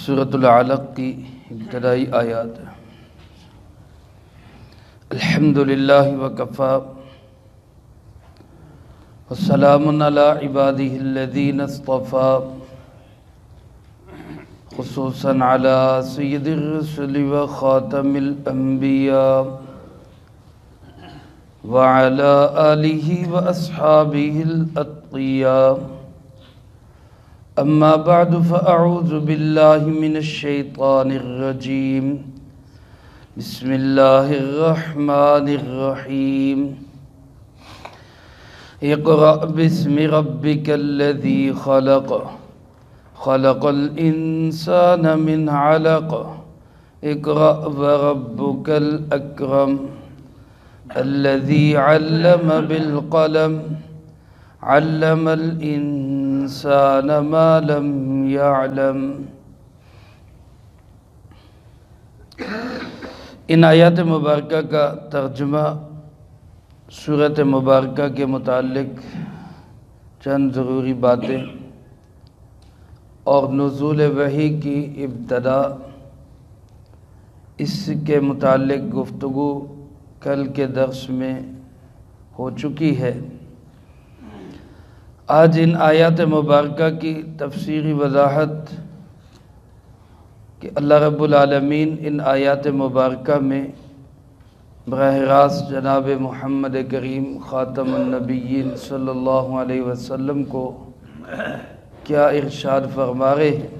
سورۃ العلق کی ابتدائی آیات ہیں۔ الحمدللہ وکفی وسلام علی عبادہ الذین اصطفی، خصوصاً علی سید الرسل وخاتم الانبیاء وعلی آلہ واصحابہ الاتقیاء۔ اما بعد فاعوذ باللہ من الشیطان الرجیم، بسم اللہ الرحمن الرحیم۔ اقرأ باسم ربک الذی خلق، خلق الانسان من علق، اقرأ وربک الاکرم، الذی علم بالقلم، علم الانسان ما لم يعلم۔ ان آیات مبارکہ کا ترجمہ سورۃ مبارکہ کے متعلق چند ضروری باتیں اور نزول وحی کی ابتدا، اس کے متعلق گفتگو کل کے درس میں ہو چکی ہے۔ آج ان آیات مبارکہ کی تفسیری وضاحت کہ اللہ رب العالمین ان آیات مبارکہ میں براہ راست جناب محمد کریم خاتم النبیین صلی اللہ علیہ وسلم کو کیا ارشاد فرما رہے ہیں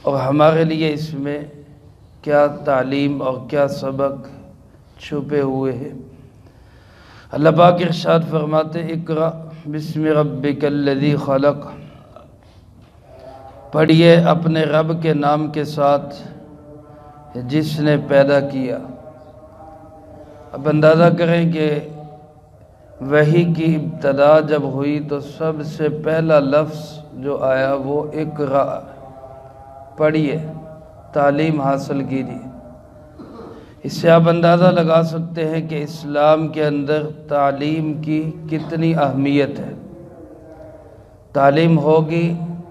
اور ہمارے لیے اس میں کیا تعلیم اور کیا سبق چھپے ہوئے ہیں۔ اللہ پاک ارشاد فرماتے، اقرأ بسم ربک الذی خلق، پڑھیے اپنے رب کے نام کے ساتھ جس نے پیدا کیا۔ اب اندازہ کریں کہ وحی کی ابتدا جب ہوئی تو سب سے پہلا لفظ جو آیا وہ اقرأ، پڑھیے، تعلیم حاصل کیجیے۔ اس سے آپ اندازہ لگا سکتے ہیں کہ اسلام کے اندر تعلیم کی کتنی اہمیت ہے۔ تعلیم ہوگی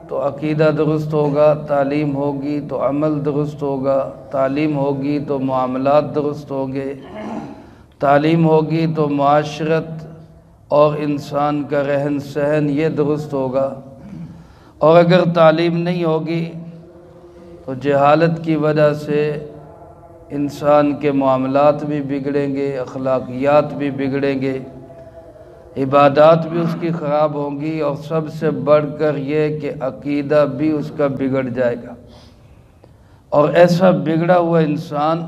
تو عقیدہ درست ہوگا، تعلیم ہوگی تو عمل درست ہوگا، تعلیم ہوگی تو معاملات درست ہوں گے، تعلیم ہوگی تو معاشرت اور انسان کا رہن سہن یہ درست ہوگا، اور اگر تعلیم نہیں ہوگی تو جہالت کی وجہ سے انسان کے معاملات بھی بگڑیں گے، اخلاقیات بھی بگڑیں گے، عبادات بھی اس کی خراب ہوں گی، اور سب سے بڑھ کر یہ کہ عقیدہ بھی اس کا بگڑ جائے گا۔ اور ایسا بگڑا ہوا انسان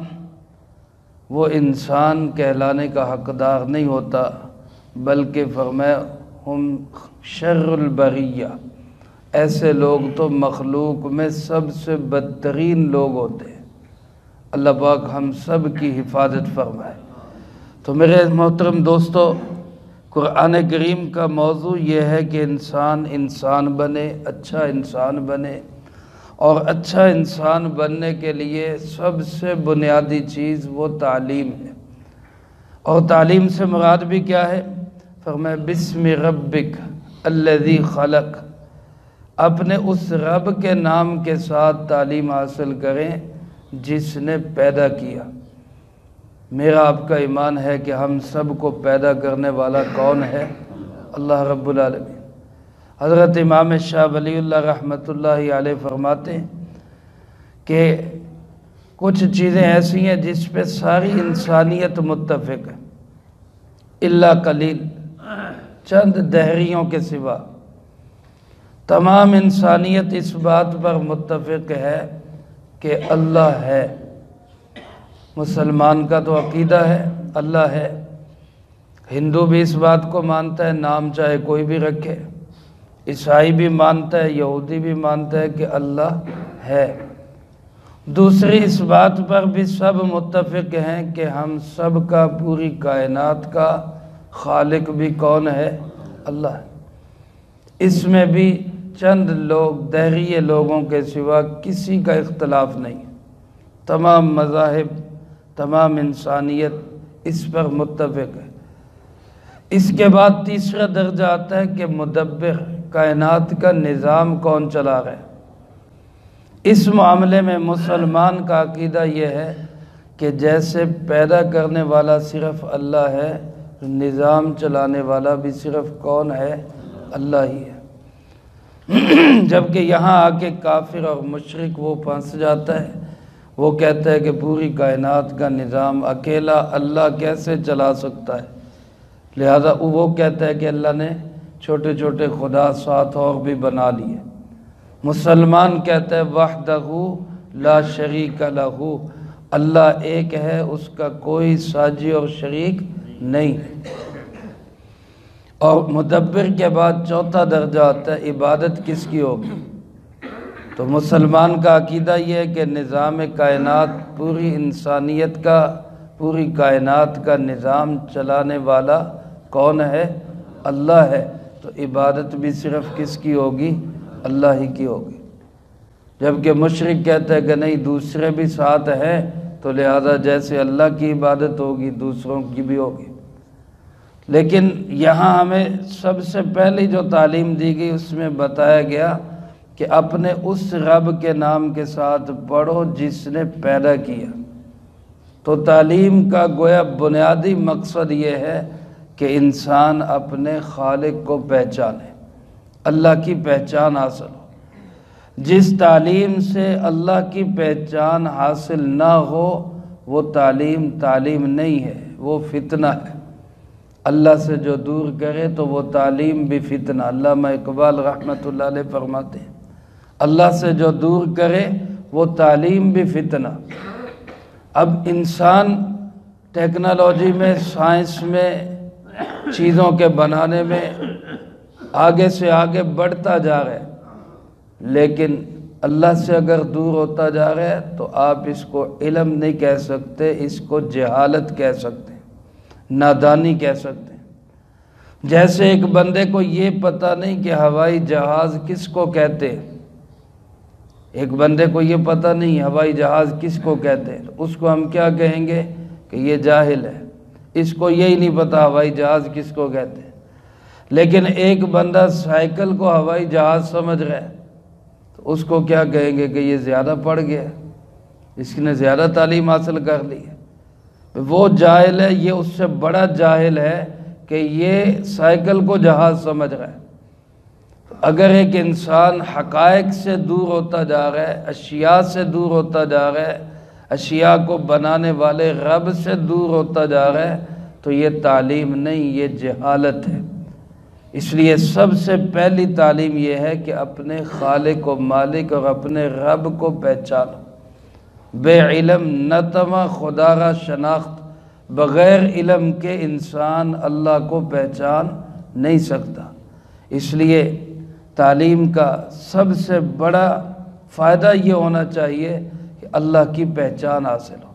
وہ انسان کہلانے کا حقدار نہیں ہوتا، بلکہ فرمایا ہم شر البریہ، ایسے لوگ تو مخلوق میں سب سے بدترین لوگ ہوتے ہیں۔ اللہ پاک ہم سب کی حفاظت فرمائے۔ تو میرے محترم دوستو، قرآن کریم کا موضوع یہ ہے کہ انسان بنے، اچھا انسان بنے، اور اچھا انسان بننے کے لیے سب سے بنیادی چیز وہ تعلیم ہے۔ اور تعلیم سے مراد بھی کیا ہے؟ فرمایا بسم ربک الذی خلق، اپنے اس رب کے نام کے ساتھ تعلیم حاصل کریں جس نے پیدا کیا۔ میرا آپ کا ایمان ہے کہ ہم سب کو پیدا کرنے والا کون ہے؟ اللہ رب العالمین۔ حضرت امام شاہ ولی اللہ رحمۃ اللہ علیہ فرماتے ہیں کہ کچھ چیزیں ایسی ہیں جس پہ ساری انسانیت متفق ہے، الا قلیل، چند دہریوں کے سوا تمام انسانیت اس بات پر متفق ہے کہ اللہ ہے۔ مسلمان کا تو عقیدہ ہے اللہ ہے، ہندو بھی اس بات کو مانتا ہے، نام چاہے کوئی بھی رکھے، عیسائی بھی مانتا ہے، یہودی بھی مانتا ہے کہ اللہ ہے۔ دوسری اس بات پر بھی سب متفق ہیں کہ ہم سب کا، پوری کائنات کا خالق بھی کون ہے؟ اللہ ہے۔ اس میں بھی چند لوگ، دہریے لوگوں کے سوا کسی کا اختلاف نہیں، تمام مذاہب، تمام انسانیت اس پر متفق ہے۔ اس کے بعد تیسرا درجہ آتا ہے کہ مدبر، کائنات کا نظام کون چلا رہا ہے۔ اس معاملے میں مسلمان کا عقیدہ یہ ہے کہ جیسے پیدا کرنے والا صرف اللہ ہے، نظام چلانے والا بھی صرف کون ہے؟ اللہ ہی ہے۔ جبکہ یہاں آ کے کافر اور مشرک وہ پھنس جاتا ہے، وہ کہتا ہے کہ پوری کائنات کا نظام اکیلا اللہ کیسے چلا سکتا ہے، لہذا وہ کہتا ہے کہ اللہ نے چھوٹے چھوٹے خدا ساتھ اور بھی بنا لیے۔ مسلمان کہتا ہے وحدہ لا شریک لہ، اللہ ایک ہے، اس کا کوئی ساجی اور شریک نہیں ہے۔ اور مدبر کے بعد چوتھا درجہ آتا ہے عبادت کس کی ہوگی؟ تو مسلمان کا عقیدہ یہ ہے کہ نظام کائنات، پوری انسانیت کا، پوری کائنات کا نظام چلانے والا کون ہے؟ اللہ ہے، تو عبادت بھی صرف کس کی ہوگی؟ اللہ ہی کی ہوگی۔ جبکہ مشرک کہتا ہے کہ نہیں، دوسرے بھی ساتھ ہیں، تو لہذا جیسے اللہ کی عبادت ہوگی دوسروں کی بھی ہوگی۔ لیکن یہاں ہمیں سب سے پہلی جو تعلیم دی گئی اس میں بتایا گیا کہ اپنے اس رب کے نام کے ساتھ پڑھو جس نے پیدا کیا۔ تو تعلیم کا گویا بنیادی مقصد یہ ہے کہ انسان اپنے خالق کو پہچانے، اللہ کی پہچان حاصل ہو۔ جس تعلیم سے اللہ کی پہچان حاصل نہ ہو وہ تعلیم نہیں ہے، وہ فتنہ ہے۔ اللہ سے جو دور کرے تو وہ تعلیم بھی فتنہ۔ علامہ اقبال رحمۃ اللہ علیہ فرماتے ہیں اللہ سے جو دور کرے وہ تعلیم بھی فتنہ۔ اب انسان ٹیکنالوجی میں، سائنس میں، چیزوں کے بنانے میں آگے سے آگے بڑھتا جا رہا ہے، لیکن اللہ سے اگر دور ہوتا جا رہا ہے تو آپ اس کو علم نہیں کہہ سکتے، اس کو جہالت کہہ سکتے ہیں، نادانی کہہ سکتے ہیں۔ جیسے ایک بندے کو یہ پتہ نہیں کہ ہوائی جہاز کس کو کہتے ہیں، ایک بندے کو یہ پتہ نہیں ہوائی جہاز کس کو کہتے ہیں، تو اس کو ہم کیا کہیں گے کہ یہ جاہل ہے، اس کو یہی نہیں پتہ ہوائی جہاز کس کو کہتے ہیں۔ لیکن ایک بندہ سائیکل کو ہوائی جہاز سمجھ رہا ہے تو اس کو کیا کہیں گے کہ یہ زیادہ پڑھ گیا، اس نے زیادہ تعلیم حاصل کر لی ہے، وہ جاہل ہے، یہ اس سے بڑا جاہل ہے کہ یہ سائیکل کو جہاز سمجھ رہا ہے۔ اگر ایک انسان حقائق سے دور ہوتا جا رہا ہے، اشیاء سے دور ہوتا جا رہا ہے، اشیاء کو بنانے والے رب سے دور ہوتا جا رہا ہے تو یہ تعلیم نہیں، یہ جہالت ہے۔ اس لیے سب سے پہلی تعلیم یہ ہے کہ اپنے خالق و مالک اور اپنے رب کو پہچانو۔ بے علم نہ تما خدا را شناخت، بغیر علم کے انسان اللہ کو پہچان نہیں سکتا۔ اس لیے تعلیم کا سب سے بڑا فائدہ یہ ہونا چاہیے کہ اللہ کی پہچان حاصل ہو۔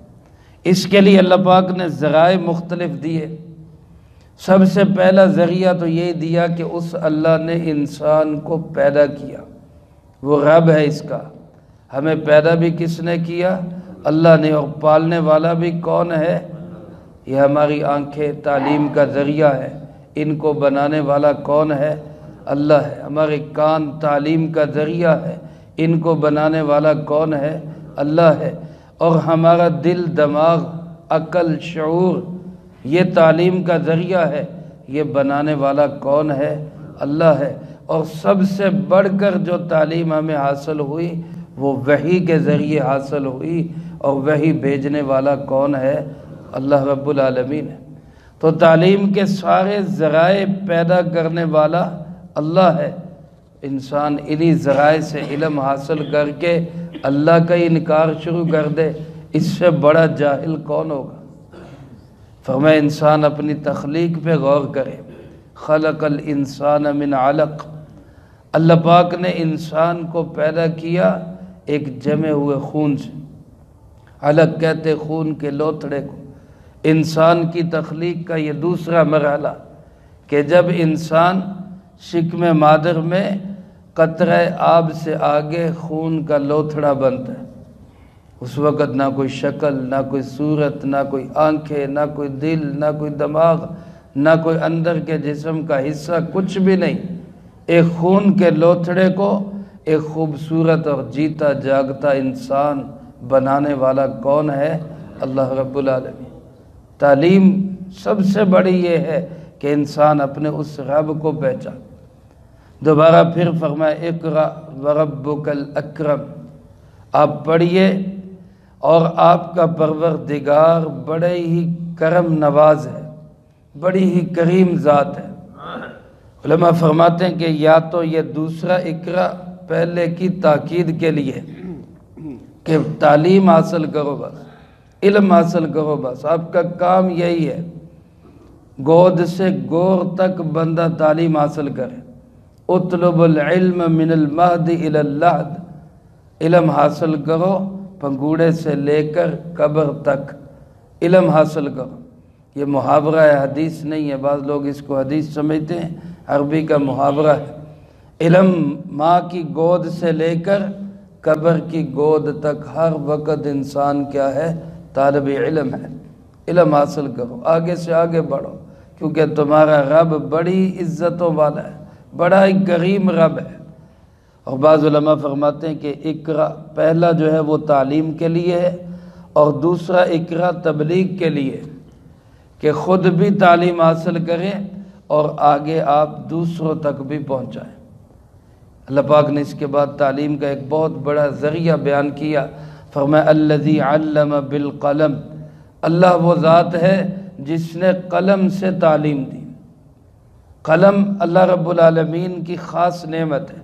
اس کے لیے اللہ پاک نے ذرائع مختلف دیے۔ سب سے پہلا ذریعہ تو یہ دیا کہ اس اللہ نے انسان کو پیدا کیا، وہ رب ہے اس کا۔ ہمیں پیدا بھی کس نے کیا؟ اللہ نے۔ اور پالنے والا بھی کون ہے؟ یہ ہماری آنکھیں تعلیم کا ذریعہ ہے، ان کو بنانے والا کون ہے؟ اللہ ہے۔ ہمارے کان تعلیم کا ذریعہ ہے، ان کو بنانے والا کون ہے؟ اللہ ہے۔ اور ہمارا دل، دماغ، عقل، شعور، یہ تعلیم کا ذریعہ ہے، یہ بنانے والا کون ہے؟ اللہ ہے۔ اور سب سے بڑھ کر جو تعلیم ہمیں حاصل ہوئی وہ وحی کے ذریعے حاصل ہوئی، اور وحی بھیجنے والا کون ہے؟ اللہ رب العالمین ہے۔ تو تعلیم کے سارے ذرائع پیدا کرنے والا اللہ ہے۔ انسان انہی ذرائع سے علم حاصل کر کے اللہ کا انکار شروع کر دے، اس سے بڑا جاہل کون ہوگا؟ فرمایا انسان اپنی تخلیق پہ غور کرے۔ خلق الانسان من علق، اللہ پاک نے انسان کو پیدا کیا ایک جمے ہوئے خون سے۔ علق کہتے خون کے لوتھڑے کو۔ انسان کی تخلیق کا یہ دوسرا مرحلہ کہ جب انسان شکم مادر میں قطرہ آب سے آگے خون کا لوتھڑا بنتا ہے، اس وقت نہ کوئی شکل، نہ کوئی صورت، نہ کوئی آنکھیں، نہ کوئی دل، نہ کوئی دماغ، نہ کوئی اندر کے جسم کا حصہ، کچھ بھی نہیں۔ ایک خون کے لوتھڑے کو ایک خوبصورت اور جیتا جاگتا انسان بنانے والا کون ہے؟ اللہ رب العالمین۔ تعلیم سب سے بڑی یہ ہے کہ انسان اپنے اس رب کو پہچان۔ دوبارہ پھر فرمایا اقرأ وربک الاکرم، آپ پڑھیے اور آپ کا پروردگار بڑے ہی کرم نواز ہے، بڑی ہی کریم ذات ہے۔ علماء فرماتے ہیں کہ یا تو یہ دوسرا اقرأ پہلے کی تاکید کے لیے کہ تعلیم حاصل کرو، بس علم حاصل کرو، بس آپ کا کام یہی ہے، گود سے گور تک بندہ تعلیم حاصل کرے۔ اطلب العلم من المہد الی اللحد، علم حاصل کرو پنگوڑے سے لے کر قبر تک علم حاصل کرو۔ یہ محاورہ ہے، حدیث نہیں ہے، بعض لوگ اس کو حدیث سمجھتے ہیں، عربی کا محاورہ ہے۔ علم ماں کی گود سے لے کر قبر کی گود تک ہر وقت انسان کیا ہے؟ طالب علم ہے۔ علم حاصل کرو، آگے سے آگے بڑھو، کیونکہ تمہارا رب بڑی عزتوں والا ہے، بڑا ہی کریم رب ہے۔ اور بعض علماء فرماتے ہیں کہ اقرا پہلا جو ہے وہ تعلیم کے لیے ہے، اور دوسرا اقرا تبلیغ کے لیے، کہ خود بھی تعلیم حاصل کریں اور آگے آپ دوسروں تک بھی پہنچائیں۔ اللہ پاک نے اس کے بعد تعلیم کا ایک بہت بڑا ذریعہ بیان کیا، فرمایا الذی علم بالقلم، اللہ وہ ذات ہے جس نے قلم سے تعلیم دی۔ قلم اللہ رب العالمین کی خاص نعمت ہے۔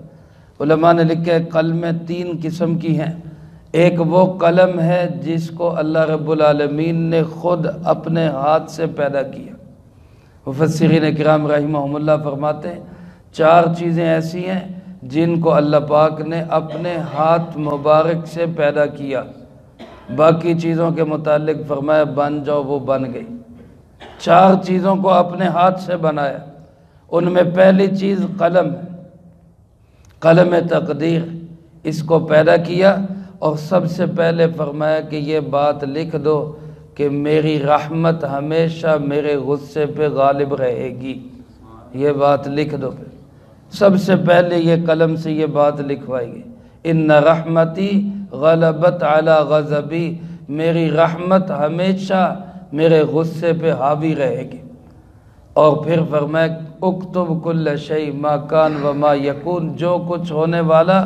علماء نے لکھا ہے قلمیں 3 قسم کی ہیں۔ ایک وہ قلم ہے جس کو اللہ رب العالمین نے خود اپنے ہاتھ سے پیدا کیا۔ مفسرین کرام رحمہم اللہ فرماتے ہیں 4 چیزیں ایسی ہیں جن کو اللہ پاک نے اپنے ہاتھ مبارک سے پیدا کیا، باقی چیزوں کے متعلق فرمایا بن جاؤ، وہ بن گئی۔ 4 چیزوں کو اپنے ہاتھ سے بنایا، ان میں پہلی چیز قلم ہے، قلم تقدیر، اس کو پیدا کیا اور سب سے پہلے فرمایا کہ یہ بات لکھ دو کہ میری رحمت ہمیشہ میرے غصے پہ غالب رہے گی، یہ بات لکھ دو۔ پھر سب سے پہلے یہ قلم سے یہ بات لکھوائی گئی، ان رحمتی غلبت علی غضبی، میری رحمت ہمیشہ میرے غصے پہ حاوی رہے گی۔ اور پھر فرمایا اکتب کل شیء ما کان و ما یکون، جو کچھ ہونے والا،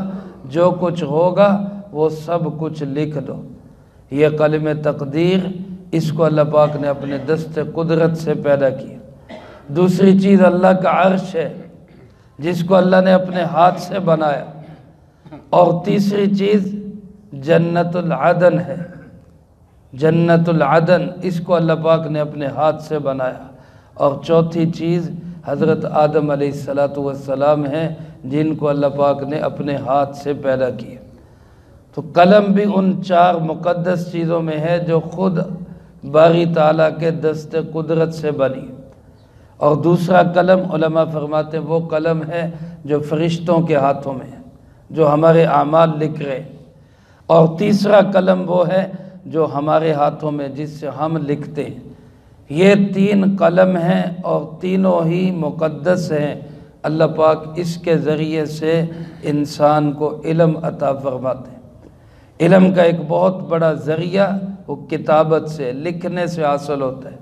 جو کچھ ہوگا، وہ سب کچھ لکھ دو۔ یہ قلم تقدیر، اس کو اللہ پاک نے اپنے دست قدرت سے پیدا کیا۔ دوسری چیز اللہ کا عرش ہے جس کو اللہ نے اپنے ہاتھ سے بنایا، اور تیسری چیز جنت العدن ہے، جنت العدن، اس کو اللہ پاک نے اپنے ہاتھ سے بنایا، اور چوتھی چیز حضرت آدم علیہ السلام ہیں جن کو اللہ پاک نے اپنے ہاتھ سے پیدا کیا۔ تو قلم بھی ان 4 مقدس چیزوں میں ہے جو خود باری تعالیٰ کے دست قدرت سے بنی۔ اور دوسرا قلم علماء فرماتے ہیں وہ قلم ہے جو فرشتوں کے ہاتھوں میں ہے، جو ہمارے اعمال لکھ رہے، اور تیسرا قلم وہ ہے جو ہمارے ہاتھوں میں جس سے ہم لکھتے ہیں۔ یہ 3 قلم ہیں اور تینوں ہی مقدس ہیں۔ اللہ پاک اس کے ذریعے سے انسان کو علم عطا فرماتے ہیں۔ علم کا ایک بہت بڑا ذریعہ وہ کتابت سے، لکھنے سے حاصل ہوتا ہے،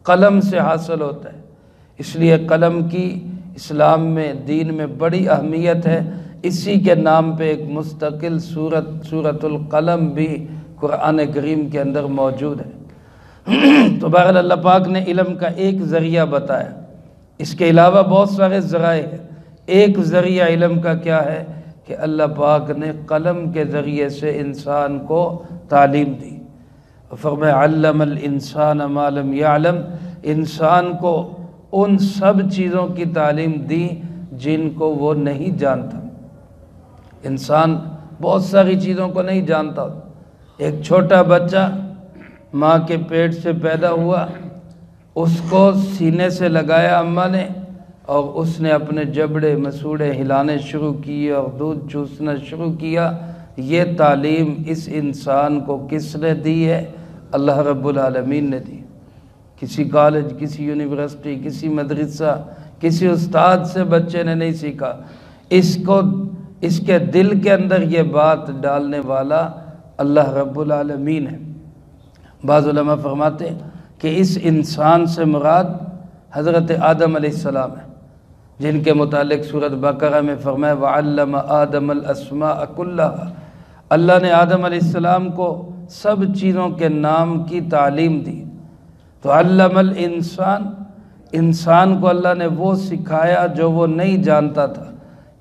قلم سے حاصل ہوتا ہے۔ اس لیے قلم کی اسلام میں، دین میں بڑی اہمیت ہے۔ اسی کے نام پہ ایک مستقل سورۃ القلم بھی قرآن کریم کے اندر موجود ہے۔ تو بہرحال اللہ پاک نے علم کا ایک ذریعہ بتایا، اس کے علاوہ بہت سارے ذرائع ہیں۔ ایک ذریعہ علم کا کیا ہے کہ اللہ پاک نے قلم کے ذریعے سے انسان کو تعلیم دی۔ فرمایا علم الانسان ما لم یعلم، انسان کو ان سب چیزوں کی تعلیم دی جن کو وہ نہیں جانتا۔ انسان بہت ساری چیزوں کو نہیں جانتا۔ ایک چھوٹا بچہ ماں کے پیٹ سے پیدا ہوا، اس کو سینے سے لگایا اماں نے، اور اس نے اپنے جبڑے مسوڑے ہلانے شروع کیے اور دودھ چوسنا شروع کیا۔ یہ تعلیم اس انسان کو کس نے دی ہے؟ اللہ رب العالمین نے دی۔ کسی کالج، کسی یونیورسٹی، کسی مدرسہ، کسی استاد سے بچے نے نہیں سیکھا۔ اس کو اس کے دل کے اندر یہ بات ڈالنے والا اللہ رب العالمین ہے۔ بعض علماء فرماتے ہیں کہ اس انسان سے مراد حضرت آدم علیہ السلام ہے، جن کے متعلق سورۃ بقرہ میں فرمایا وَعَلَّمَ آدَمَ الْأَسْمَاءَ كُلَّهَا، اللہ نے آدم علیہ السلام کو سب چیزوں کے نام کی تعلیم دی۔ تو علم الانسان، انسان کو اللہ نے وہ سکھایا جو وہ نہیں جانتا تھا۔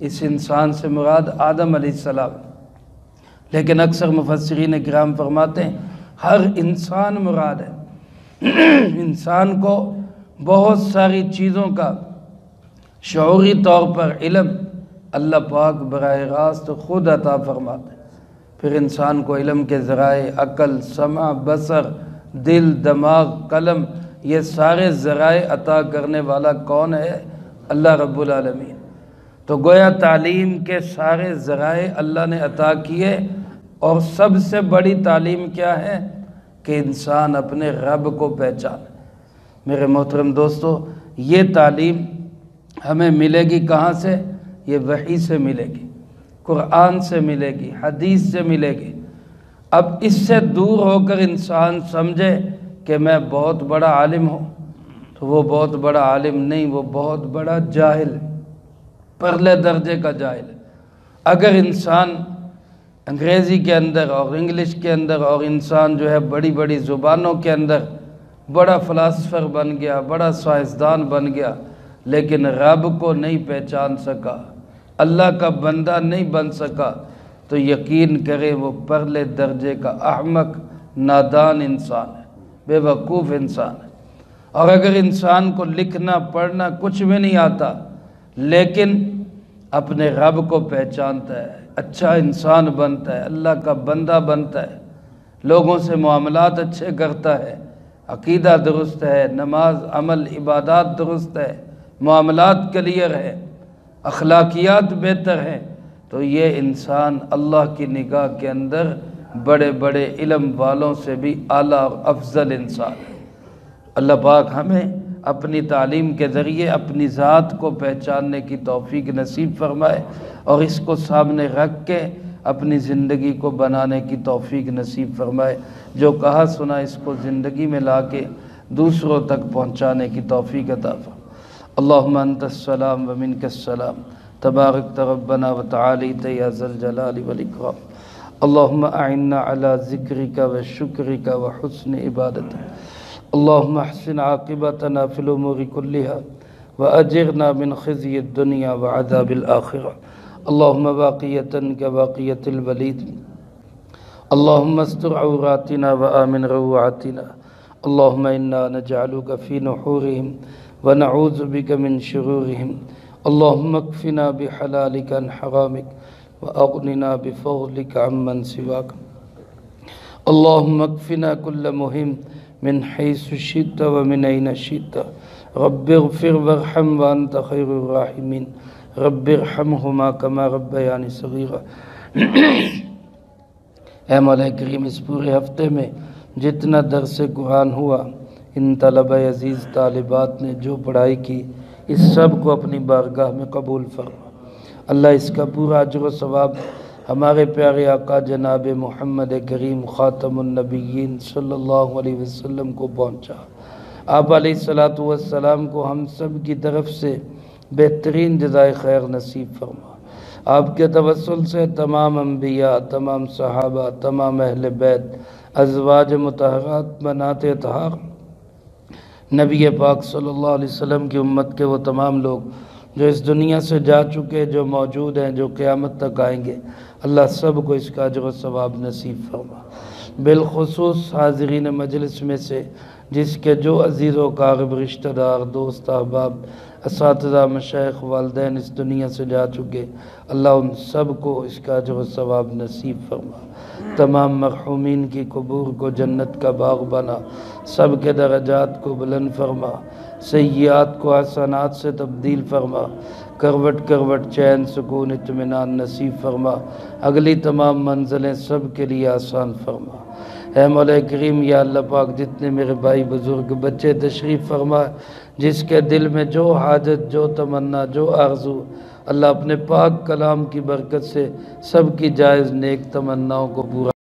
اس انسان سے مراد آدم علیہ السلام، لیکن اکثر مفسرین کرام فرماتے ہیں ہر انسان مراد ہے۔ انسان کو بہت ساری چیزوں کا شعوری طور پر علم اللہ پاک براہ راست خود عطا فرماتے ہیں۔ پھر انسان کو علم کے ذرائع عقل، سمع، بصر، دل، دماغ، قلم، یہ سارے ذرائع عطا کرنے والا کون ہے؟ اللہ رب العالمین۔ تو گویا تعلیم کے سارے ذرائع اللہ نے عطا کیے، اور سب سے بڑی تعلیم کیا ہے؟ کہ انسان اپنے رب کو پہچانے۔ میرے محترم دوستو، یہ تعلیم ہمیں ملے گی کہاں سے؟ یہ وحی سے ملے گی، قرآن سے ملے گی، حدیث سے ملے گی۔ اب اس سے دور ہو کر انسان سمجھے کہ میں بہت بڑا عالم ہوں، تو وہ بہت بڑا عالم نہیں، وہ بہت بڑا جاہل ہے، پرلے درجے کا جاہل ہے۔ اگر انسان انگریزی کے اندر اور انگلش کے اندر، اور انسان جو ہے بڑی بڑی زبانوں کے اندر بڑا فلاسفر بن گیا، بڑا سائنسدان بن گیا، لیکن رب کو نہیں پہچان سکا، اللہ کا بندہ نہیں بن سکا، تو یقین کرے وہ پرلے درجے کا احمق، نادان انسان ہے، بے وقوف انسان ہے۔ اور اگر انسان کو لکھنا پڑھنا کچھ بھی نہیں آتا، لیکن اپنے رب کو پہچانتا ہے، اچھا انسان بنتا ہے، اللہ کا بندہ بنتا ہے، لوگوں سے معاملات اچھے کرتا ہے، عقیدہ درست ہے، نماز عمل عبادات درست ہے، معاملات کلیئر ہے، اخلاقیات بہتر ہیں، تو یہ انسان اللہ کی نگاہ کے اندر بڑے بڑے علم والوں سے بھی اعلیٰ اور افضل انسان ہے۔ اللہ پاک ہمیں اپنی تعلیم کے ذریعے اپنی ذات کو پہچاننے کی توفیق نصیب فرمائے، اور اس کو سامنے رکھ کے اپنی زندگی کو بنانے کی توفیق نصیب فرمائے۔ جو کہا سنا اس کو زندگی میں لا کے دوسروں تک پہنچانے کی توفیق عطا فرمائے۔ اللہم انت السلام ومنک السلام، تبارکت ربنا وتعالیت یا ذا الجلال والاکرام۔ اللہم اعنا علی ذکرک وشکرک وحسن عبادتک۔ اللہم احسن عاقبتنا فی الامور کلها واجرنا من خزی الدنیا وعذاب الآخرہ۔ اللہم باقیتا کباقیت الولید، اللہم استر عوراتنا وآمن روعاتنا۔ اللہم انا نجعلک فی نحورہم ونعوذ بک من شرورہم۔ اللہم اکفنا بحلالک عن حرامک واغننا بفضلک عمن سواک۔ اللہم اکفنا کل مہم من حیث شئت ومن این شئت۔ رب اغفر وارحم وانت خیر الراحمین۔ رب ارحمہما کما ربیانی صغیرا۔ اے مولا کریم، اس پورے ہفتے میں جتنا درس قرآن ہوا، ان طلبہ عزیز طالبات نے جو پڑھائی کی، اس سب کو اپنی بارگاہ میں قبول فرما۔ اللہ اس کا پورا اجر و ثواب ہمارے پیارے آقا جناب محمد کریم خاتم النبیین صلی اللہ علیہ وسلم کو پہنچا۔ آپ علیہ السلام کو ہم سب کی طرف سے بہترین جزائے خیر نصیب فرما۔ آپ کے توسل سے تمام انبیاء، تمام صحابہ، تمام اہل بیت، ازواج مطہرات، بنات اطہار، نبی پاک صلی اللہ علیہ وسلم کی امت کے وہ تمام لوگ جو اس دنیا سے جا چکے، جو موجود ہیں، جو قیامت تک آئیں گے، اللہ سب کو اس کا اجر و ثواب نصیب فرما۔ بالخصوص حاضرین مجلس میں سے جس کے جو عزیز و قارب رشتہ دار، دوست، احباب، اساتذہ، مشائخ، والدین اس دنیا سے جا چکے، اللہ ان سب کو اس کا اجر و ثواب نصیب فرما۔ تمام مرحومین کی قبور کو جنت کا باغ بنا، سب کے درجات کو بلند فرما، سیئات کو حسنات سے تبدیل فرما، کروٹ کروٹ چین سکون اطمینان نصیب فرما، اگلی تمام منزلیں سب کے لیے آسان فرما۔ اے مولا کریم، یا اللہ پاک، جتنے میرے بھائی بزرگ بچے تشریف فرما، جس کے دل میں جو حاجت، جو تمنا، جو آرزو اللہ اپنے پاک کلام کی برکت سے سب کی جائز نیک تمناؤں کو پورا